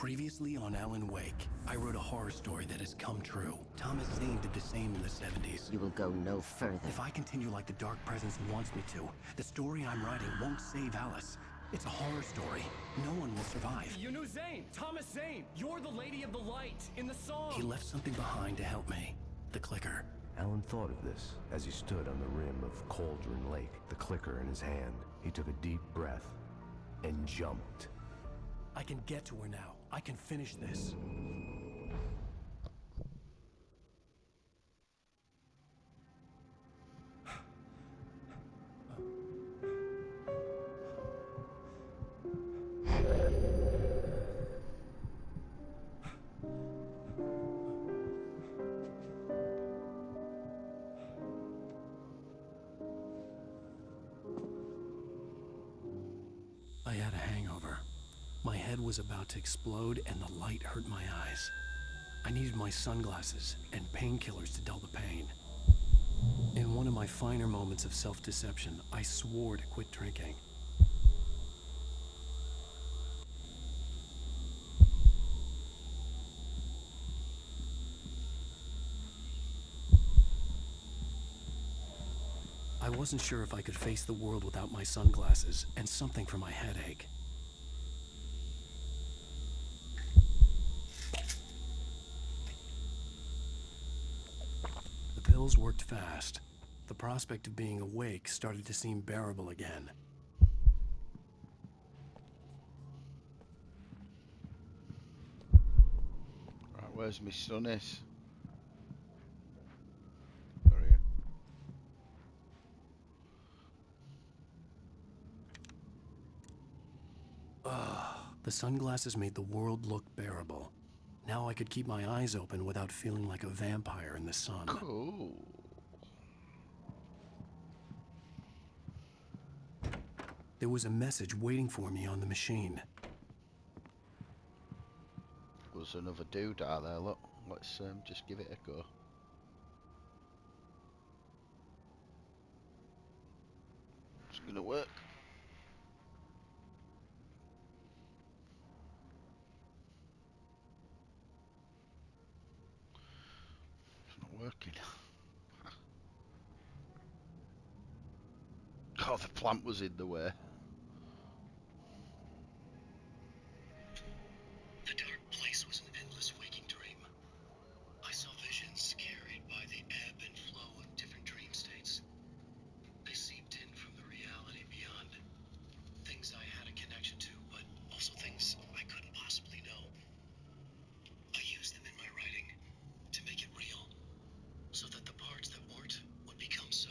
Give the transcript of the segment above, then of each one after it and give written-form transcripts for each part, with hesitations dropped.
Previously on Alan Wake, I wrote a horror story that has come true. Thomas Zane did the same in the 70s. You will go no further. If I continue like the Dark Presence wants me to, the story I'm writing won't save Alice. It's a horror story. No one will survive. You knew Zane! Thomas Zane! You're the Lady of the Light in the song! He left something behind to help me. The clicker. Alan thought of this as he stood on the rim of Cauldron Lake, the clicker in his hand. He took a deep breath and jumped. I can get to her now. I can finish this. I had a hangover. My head was about to explode and the light hurt my eyes. I needed my sunglasses and painkillers to dull the pain. In one of my finer moments of self-deception, I swore to quit drinking. I wasn't sure if I could face the world without my sunglasses and something for my headache. The pills worked fast. The prospect of being awake started to seem bearable again. Right, where's my son is? Where are you? The sunglasses made the world look bearable. Now I could keep my eyes open without feeling like a vampire in the sun. Cool. There was a message waiting for me on the machine. There's another dude out there, look. Let's just give it a go. It's gonna work. It's not working. Oh, the plant was in the way. The dark place was an endless waking dream. I saw visions carried by the ebb and flow of different dream states. They seeped in from the reality beyond. Things I had a connection to, but also things I couldn't possibly know. I used them in my writing to make it real, so that the parts that weren't would become so.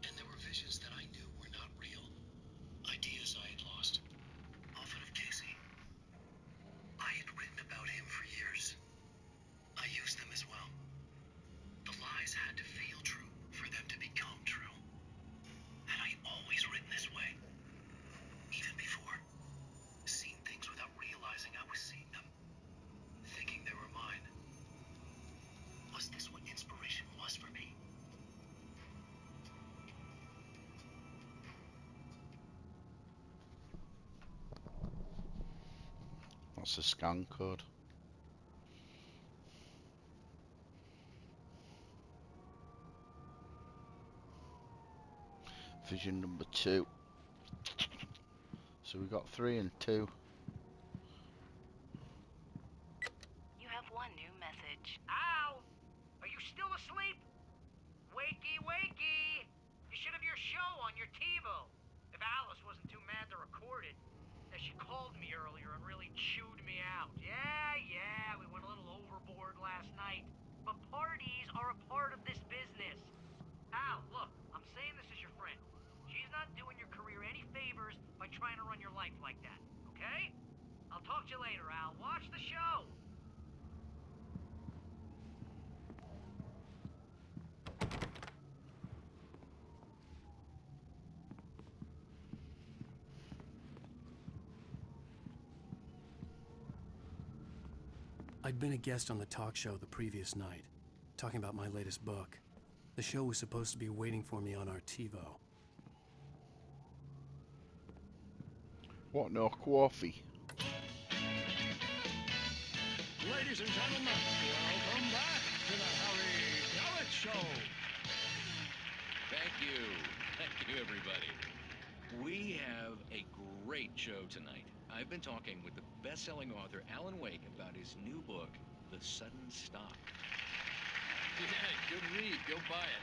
And there were visions that I knew were not real. Ideas I had lost. Often of Casey. I had written about him for years. I used them as well. The lies had to feel true for them to become true. Had I always written this way? Even before? Seen things without realizing I was seeing them. Thinking they were mine. Was this what inspiration was for me? That's a scan code. Vision number 2. So we got 3 and 2. You have one new message. Al! Are you still asleep? Wakey, wakey! You should have your show on your TiVo. If Alice wasn't too mad to record it. She called me earlier and really chewed me out. Yeah, we went a little overboard last night. But parties are a part of this business. Al, look, I'm saying this as your friend. She's not doing your career any favors by trying to run your life like that, okay? I'll talk to you later, Al. Watch the show! I'd been a guest on the talk show the previous night, talking about my latest book. The show was supposed to be waiting for me on our TiVo. What, no coffee? Ladies and gentlemen, welcome back to the Harry Garrett Show. Thank you. Thank you, everybody. We have a great show tonight. I've been talking with the best-selling author Alan Wake about his new book, The Sudden Stop. Yeah, good read. Go buy it.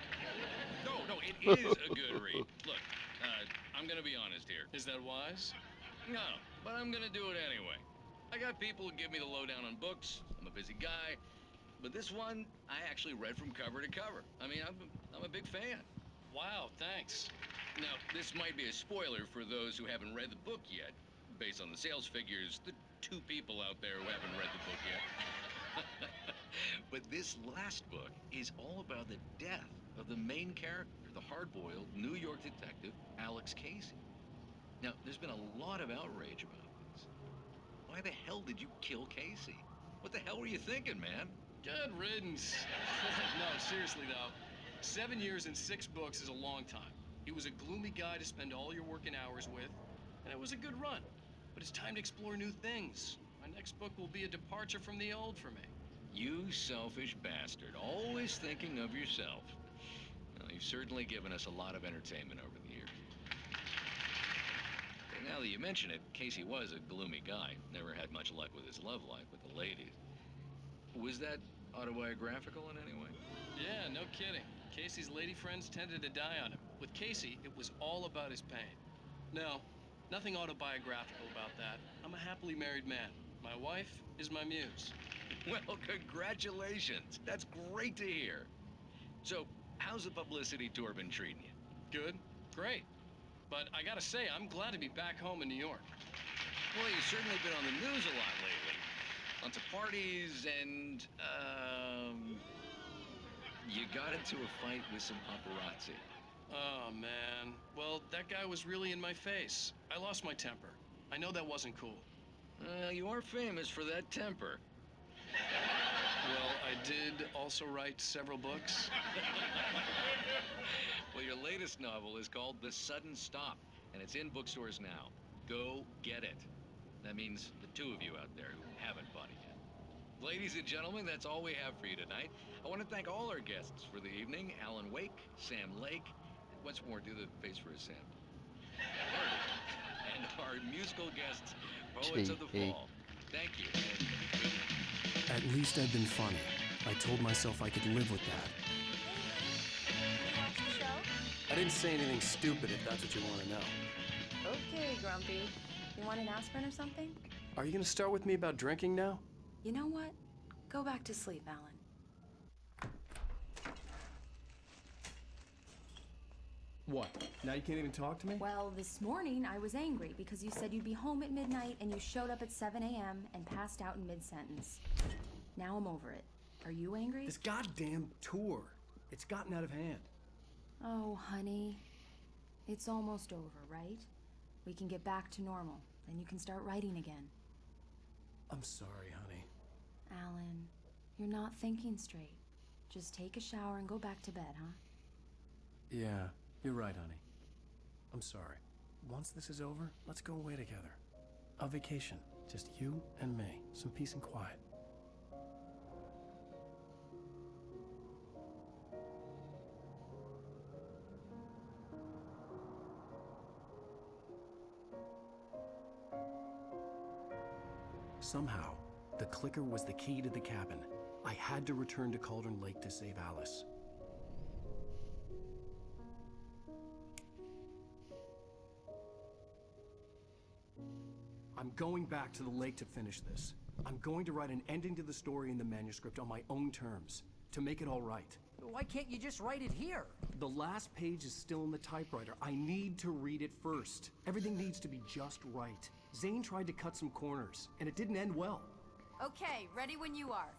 No, it is a good read. Look, I'm gonna be honest here. Is that wise? No, but I'm gonna do it anyway. I got people who give me the lowdown on books. I'm a busy guy. But this one, I actually read from cover to cover. I mean, I'm a big fan. Wow, thanks. Now, this might be a spoiler for those who haven't read the book yet. Based on the sales figures, the 2 people out there who haven't read the book yet. But this last book is all about the death of the main character, the hard-boiled New York detective, Alex Casey. Now, there's been a lot of outrage about this. Why the hell did you kill Casey? What the hell were you thinking, man? Good riddance. No, seriously though. 7 years and 6 books is a long time. He was a gloomy guy to spend all your working hours with, and it was a good run. But it's time to explore new things. My next book will be a departure from the old for me. You selfish bastard, always thinking of yourself. Well, you've certainly given us a lot of entertainment over the years. And now that you mention it, Casey was a gloomy guy. Never had much luck with his love life with the ladies. Was that autobiographical in any way? Yeah, no kidding. Casey's lady friends tended to die on him. With Casey, it was all about his pain. No, nothing autobiographical about that. I'm a happily married man. My wife is my muse. Well, congratulations. That's great to hear. So, how's the publicity tour been treating you? Good, great. But I gotta say, I'm glad to be back home in New York. Well, you've certainly been on the news a lot lately. Lots of parties and, you got into a fight with some paparazzi. Oh, man. Well, that guy was really in my face. I lost my temper. I know that wasn't cool. You are famous for that temper. Well, I did also write several books. Well, your latest novel is called The Sudden Stop, and it's in bookstores now. Go get it. That means the 2 of you out there who haven't bought it yet. Ladies and gentlemen, that's all we have for you tonight. I want to thank all our guests for the evening. Alan Wake, Sam Lake, and once more, do the face for a Sam. And our musical guests, Poets of the Fall. Thank you. And good night. At least I've been funny. I told myself I could live with that. Watch the show? I didn't say anything stupid if that's what you want to know. Okay, Grumpy. You want an aspirin or something? Are you gonna start with me about drinking now? You know what? Go back to sleep, Alan. What? Now you can't even talk to me? Well, this morning I was angry because you said you'd be home at midnight and you showed up at 7 a.m. and passed out in mid-sentence. Now I'm over it. Are you angry? This goddamn tour. It's gotten out of hand. Oh, honey. It's almost over, right? We can get back to normal. Then you can start writing again. I'm sorry, honey. Alan, you're not thinking straight. Just take a shower and go back to bed, huh? Yeah, you're right, honey. I'm sorry. Once this is over, let's go away together. A vacation. Just you and me. Some peace and quiet. Somehow, the clicker was the key to the cabin. I had to return to Cauldron Lake to save Alice. I'm going back to the lake to finish this. I'm going to write an ending to the story in the manuscript on my own terms, to make it all right. Why can't you just write it here? The last page is still in the typewriter. I need to read it first. Everything needs to be just right. Zane tried to cut some corners, and it didn't end well. Okay, ready when you are.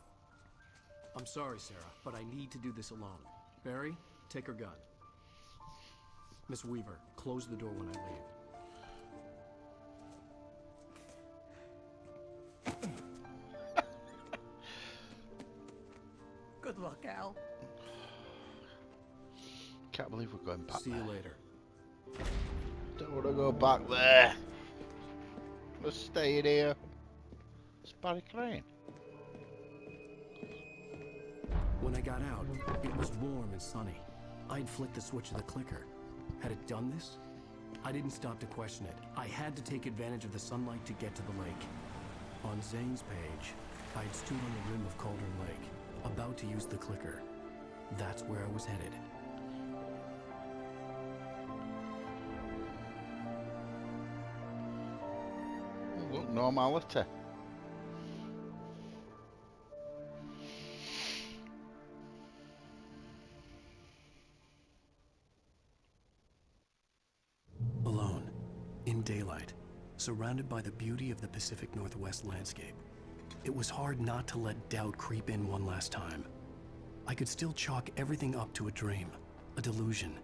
I'm sorry, Sarah, but I need to do this alone. Barry, take her gun. Miss Weaver, close the door when I leave. Good luck, Al. Can't believe we're going back See there. you later. Don't want to go back there. Let's stay in here. It's Barry Crane. When I got out, it was warm and sunny. I'd flicked the switch of the clicker. Had it done this? I didn't stop to question it. I had to take advantage of the sunlight to get to the lake. On Zane's page, I'd stood on the rim of Cauldron Lake, about to use the clicker. That's where I was headed. Look, normality. Alone, in daylight, surrounded by the beauty of the Pacific Northwest landscape. It was hard not to let doubt creep in one last time. I could still chalk everything up to a dream, a delusion.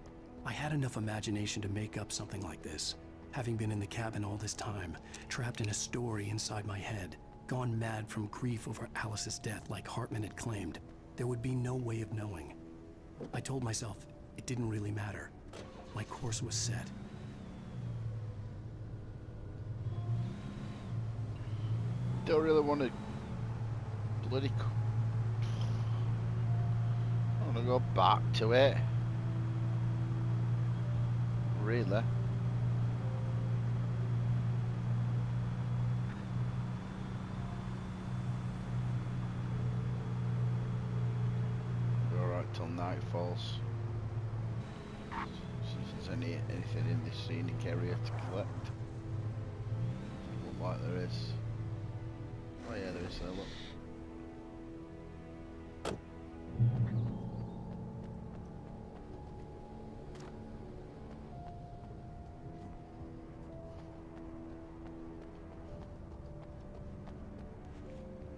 I had enough imagination to make up something like this, having been in the cabin all this time, trapped in a story inside my head, gone mad from grief over Alice's death like Hartman had claimed. There would be no way of knowing. I told myself it didn't really matter. My course was set. Don't really want to bloody. I want to go back to it. Really? We're alright till night falls. See if there's anything in this scenic area to collect. Doesn't look like there is. Oh yeah, there is there, look.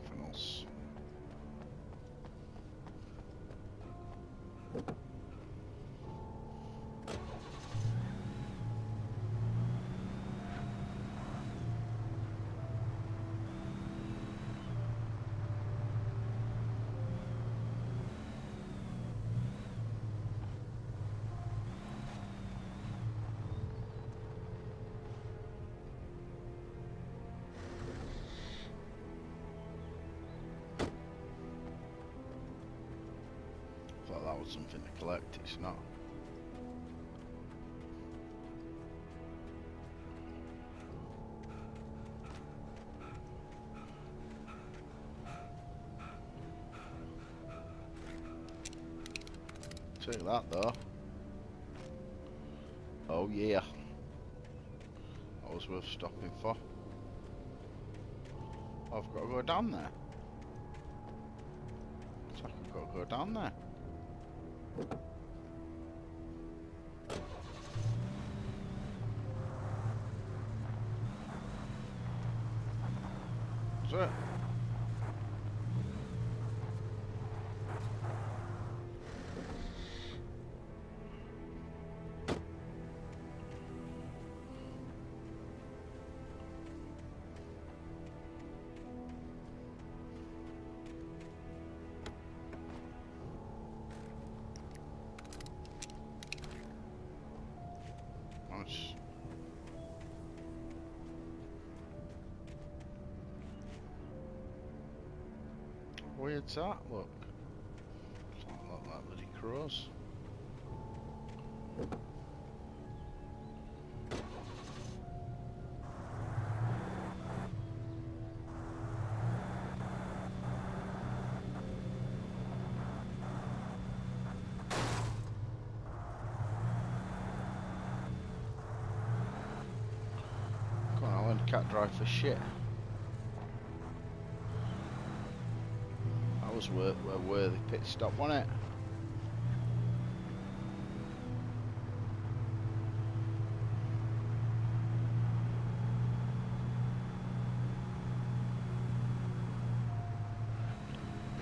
Nothing else. Thought that was something to collect, it's not. Take that though. Oh yeah. That was worth stopping for. I've got to go down there. So I've got to go down there. Is it? Nice. Weird's that, look. It's not like that bloody crows. Come on, I learned cat drive for shit. That was a worthy pit stop, wasn't it?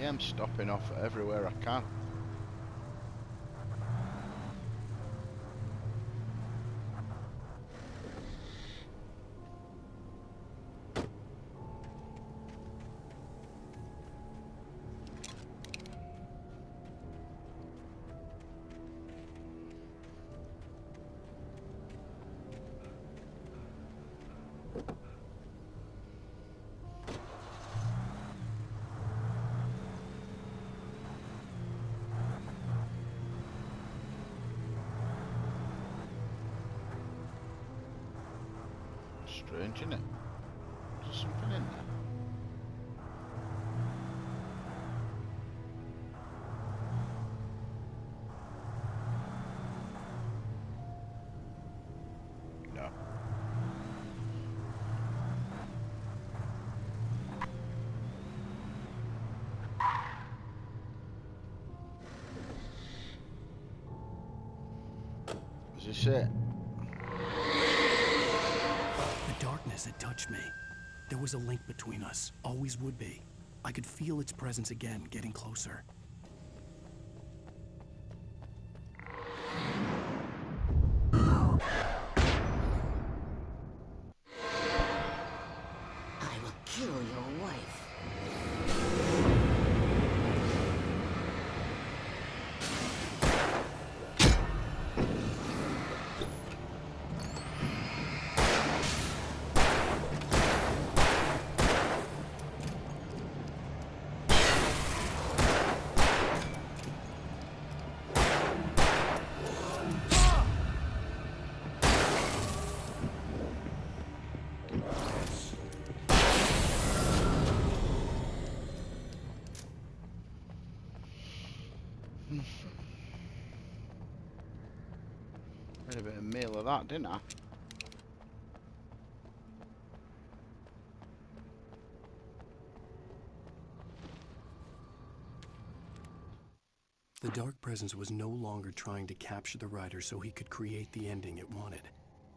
Yeah, I'm stopping off everywhere I can. Strange, isn't it? There's something in there. No. Is this it? The darkness had touched me. There was a link between us, always would be. I could feel its presence again, getting closer. I will kill your wife. Made a bit of meal of that, didn't I? The dark presence was no longer trying to capture the writer so he could create the ending it wanted.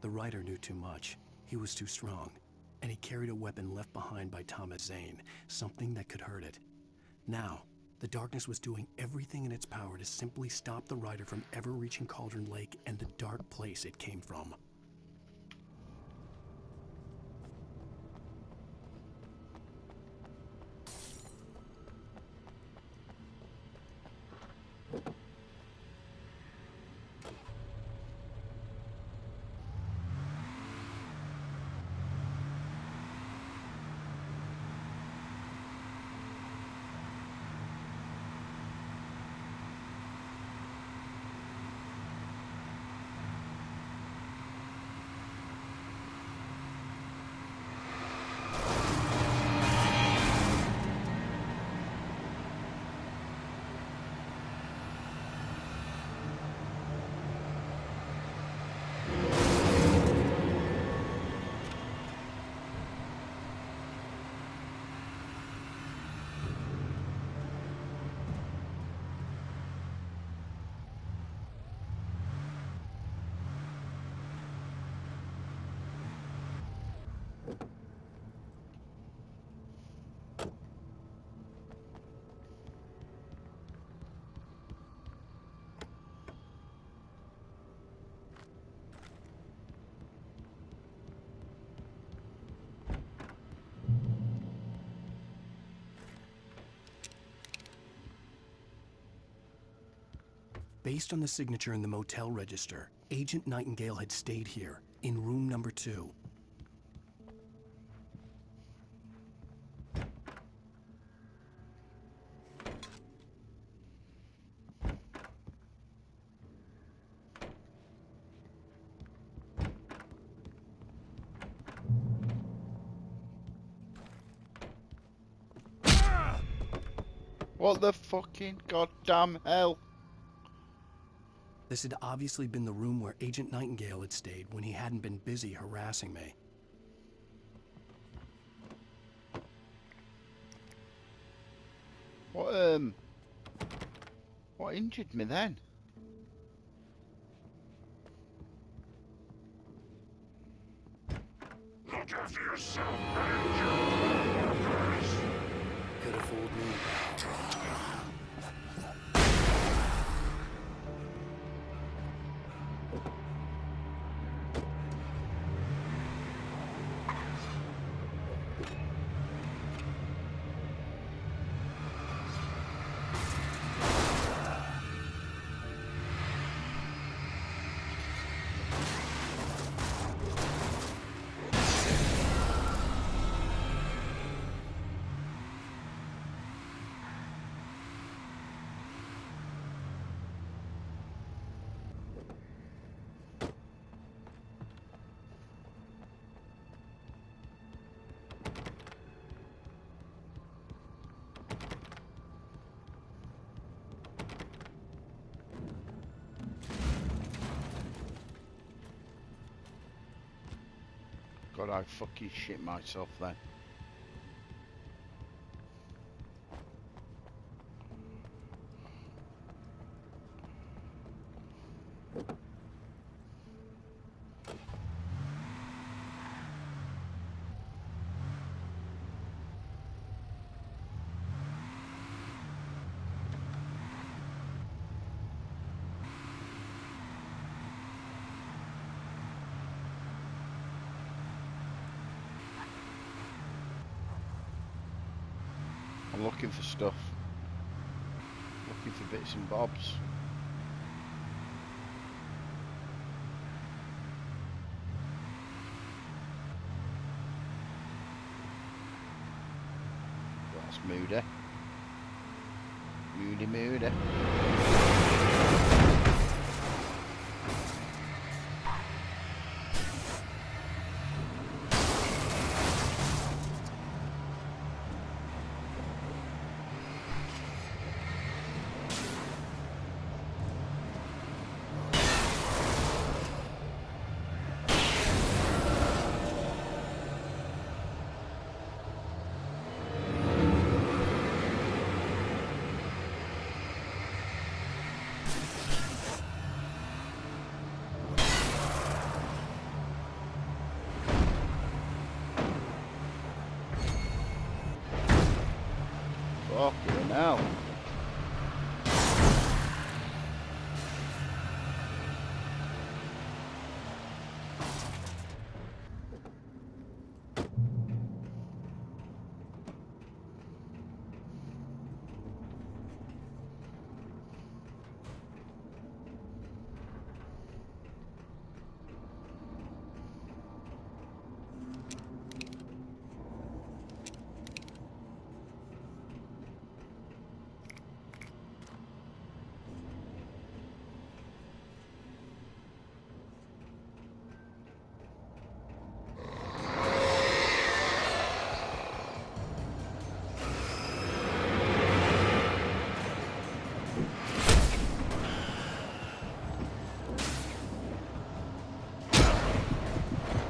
The writer knew too much. He was too strong. And he carried a weapon left behind by Thomas Zane, something that could hurt it. Now, the darkness was doing everything in its power to simply stop the writer from ever reaching Cauldron Lake and the dark place it came from. Based on the signature in the motel register, Agent Nightingale had stayed here, in room number 2. What the fucking goddamn hell? This had obviously been the room where Agent Nightingale had stayed when he hadn't been busy harassing me. What injured me then? Look after yourself, man. Could have fooled me. God, I fucking shit myself then. I'm looking for stuff. Looking for bits and bobs. That's moody. Moody. Fucking hell.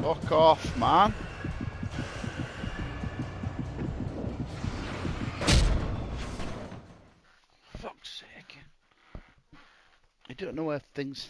Fuck off, man. Fuck's sake. I don't know where things...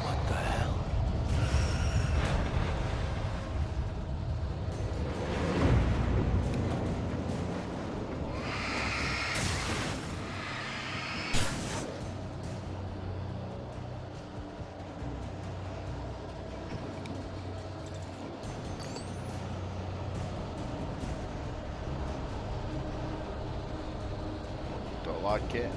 What the hell? Don't like it.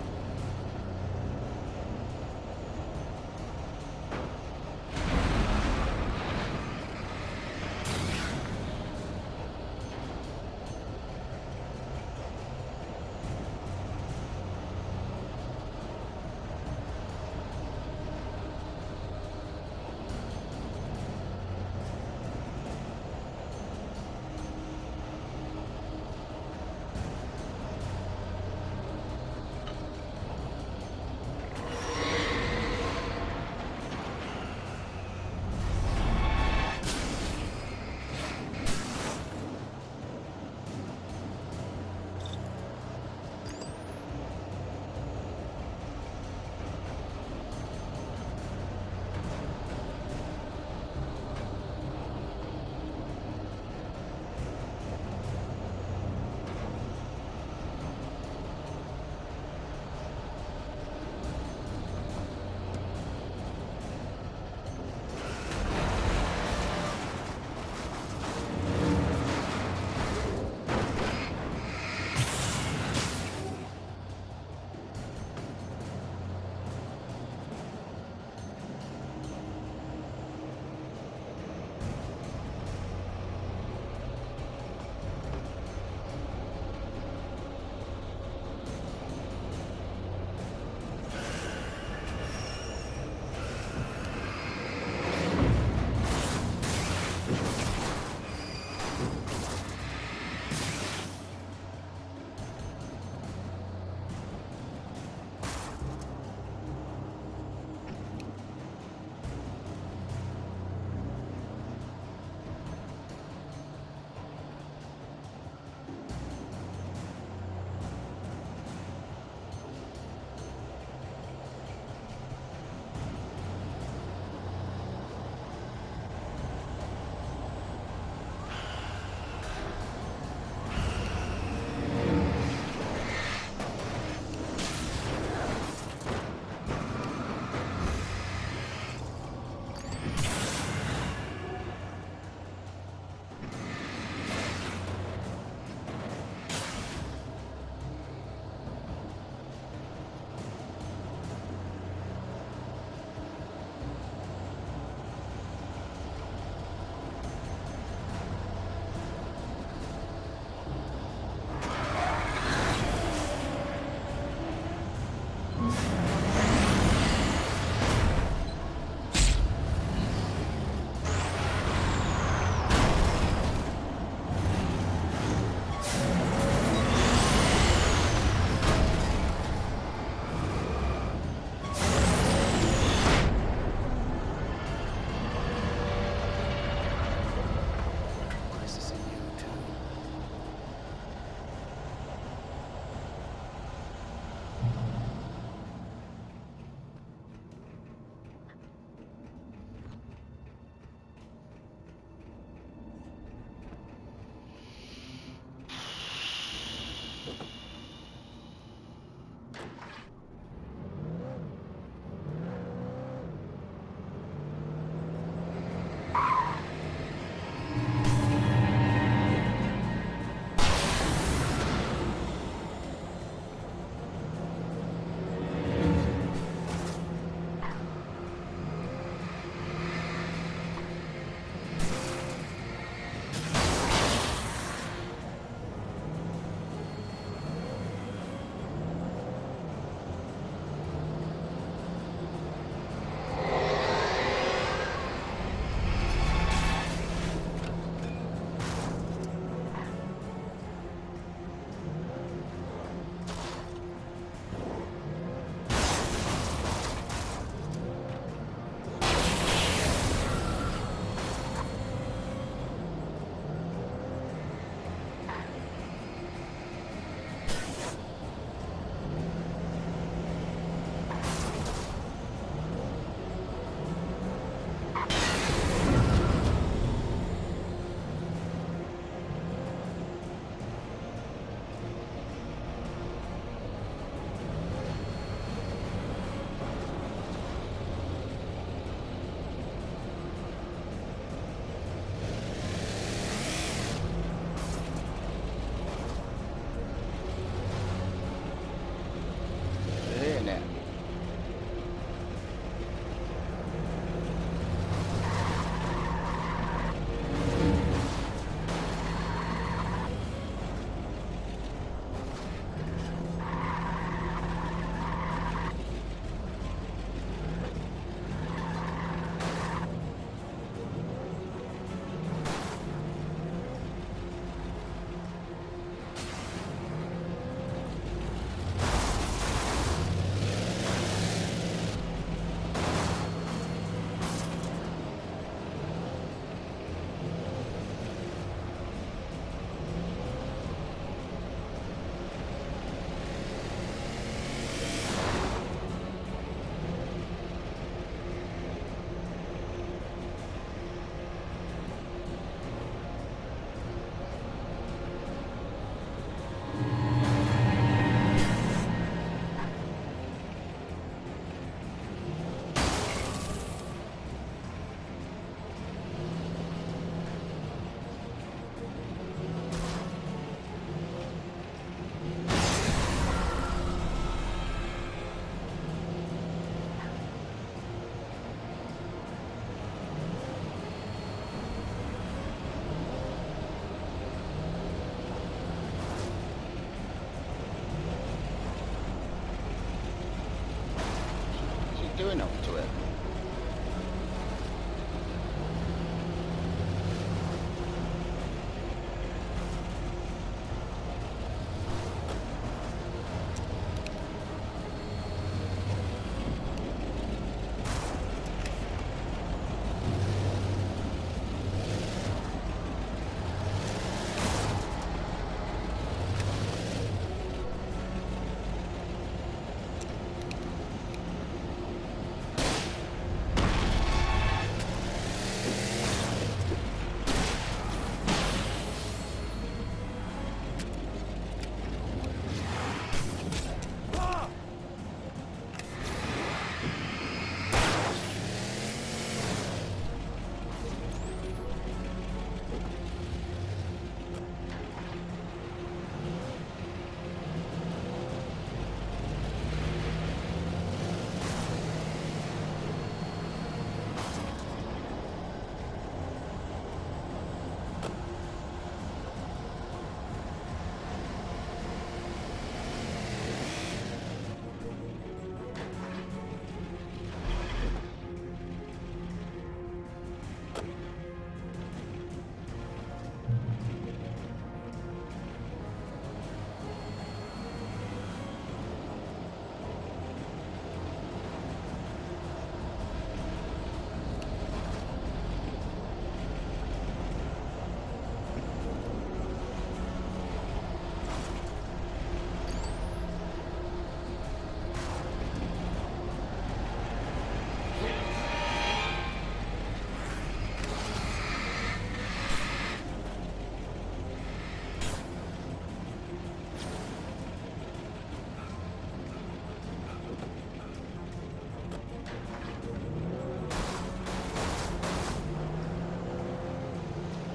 doing up to it?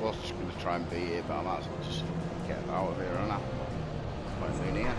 I was just going to try and beat it, but I might as well just get out of here, and I won't be near.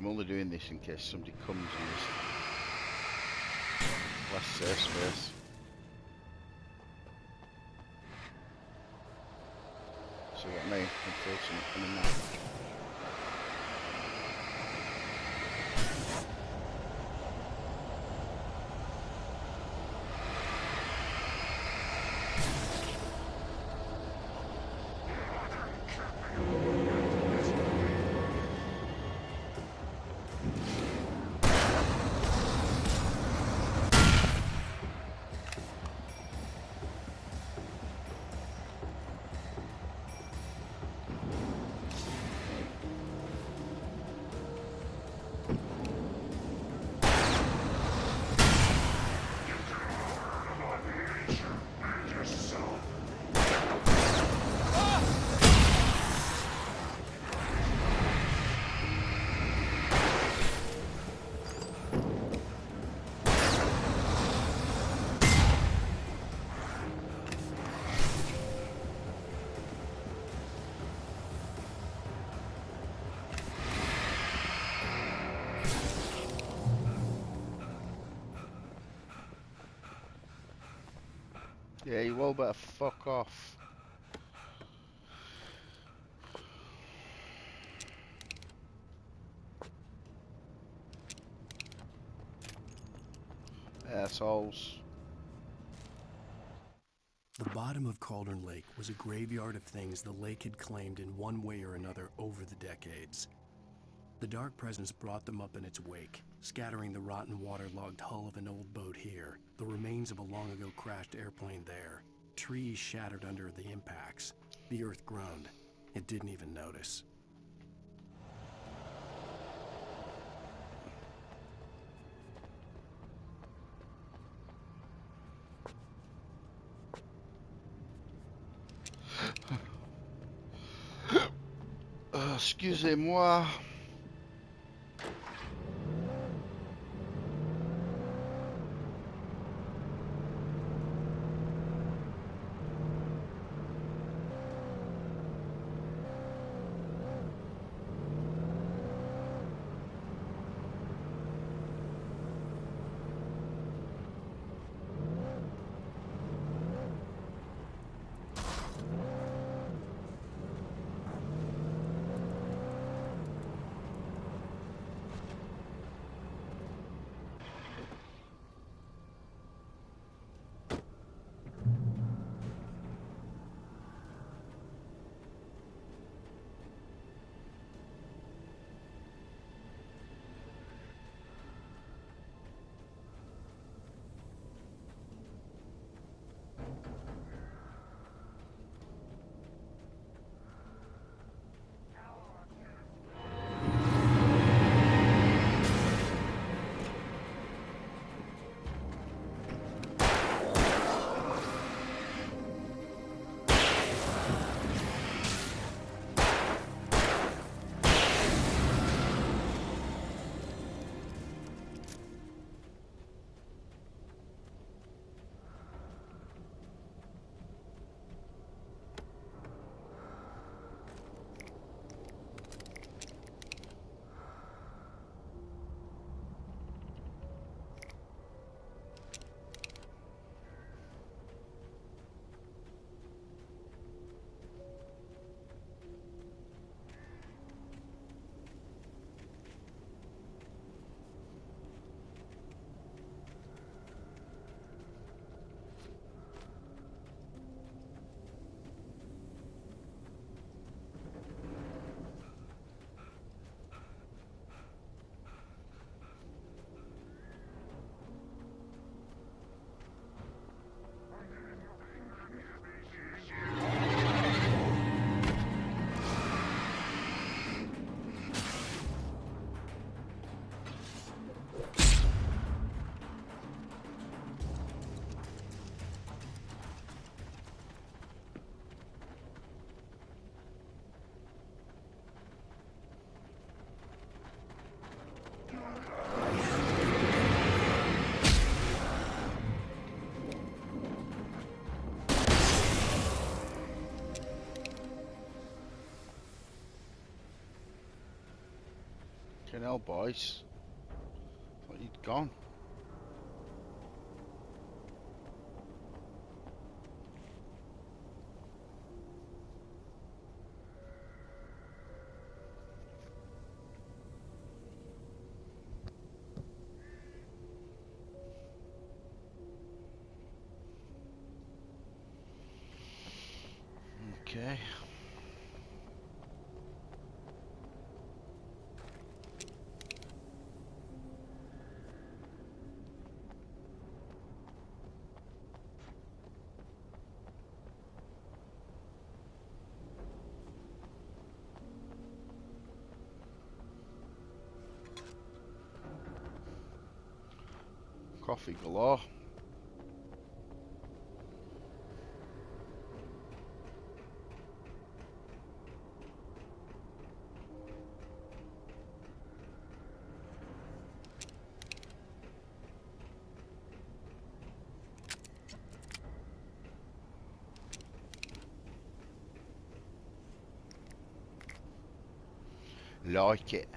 I'm only doing this in case somebody comes and there's less safe space. See what I mean? I feel something coming now. Yeah, you all better fuck off. Assholes. The bottom of Cauldron Lake was a graveyard of things the lake had claimed in one way or another over the decades. The Dark Presence brought them up in its wake, scattering the rotten waterlogged hull of an old boat here, the remains of a long-ago crashed airplane there, trees shattered under the impacts. The earth groaned. It didn't even notice. Excusez-moi. Fucking hell, boys. Thought you'd gone. Okay. Coffee galore. Like it.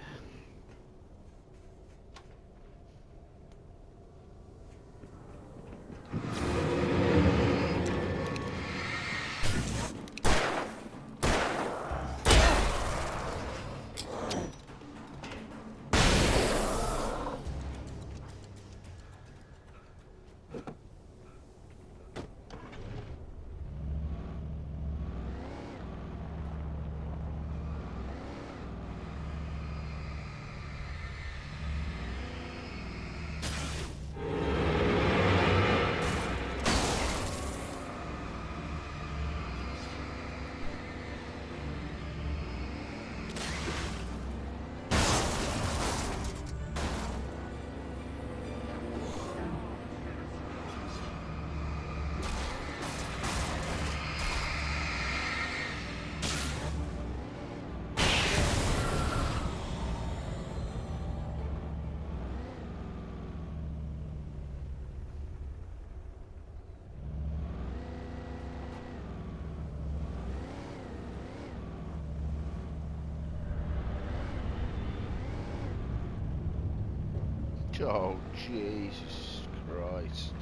Oh, Jesus Christ.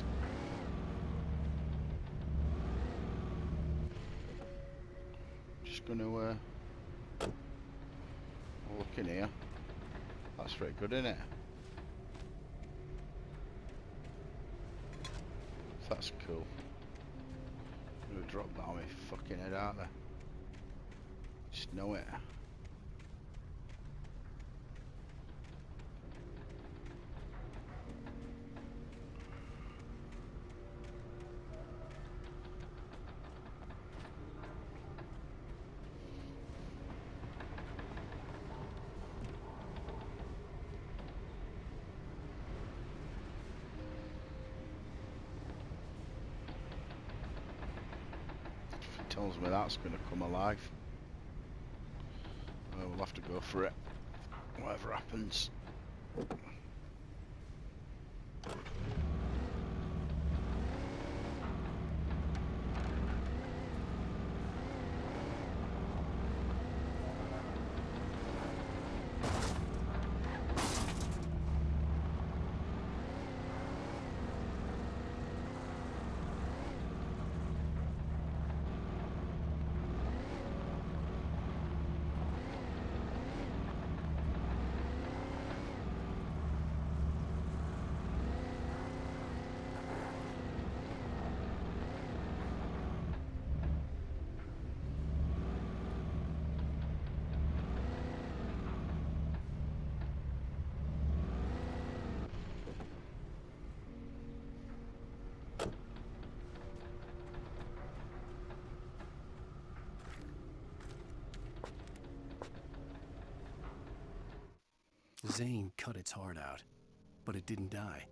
Just gonna look in here. That's pretty good, isn't it? That's cool. I'm gonna drop that on my fucking head, aren't they? Just know it. Tells me that's gonna come alive. We'll have to go for it. Whatever happens. Zane cut its heart out, but it didn't die.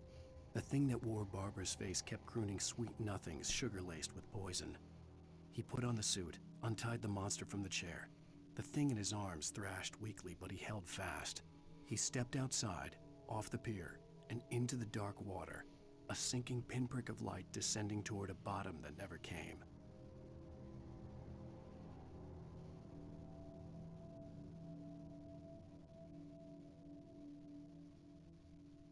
The thing that wore Barbara's face kept crooning sweet nothings sugar-laced with poison. He put on the suit, untied the monster from the chair. The thing in his arms thrashed weakly, but he held fast. He stepped outside, off the pier, and into the dark water, a sinking pinprick of light descending toward a bottom that never came.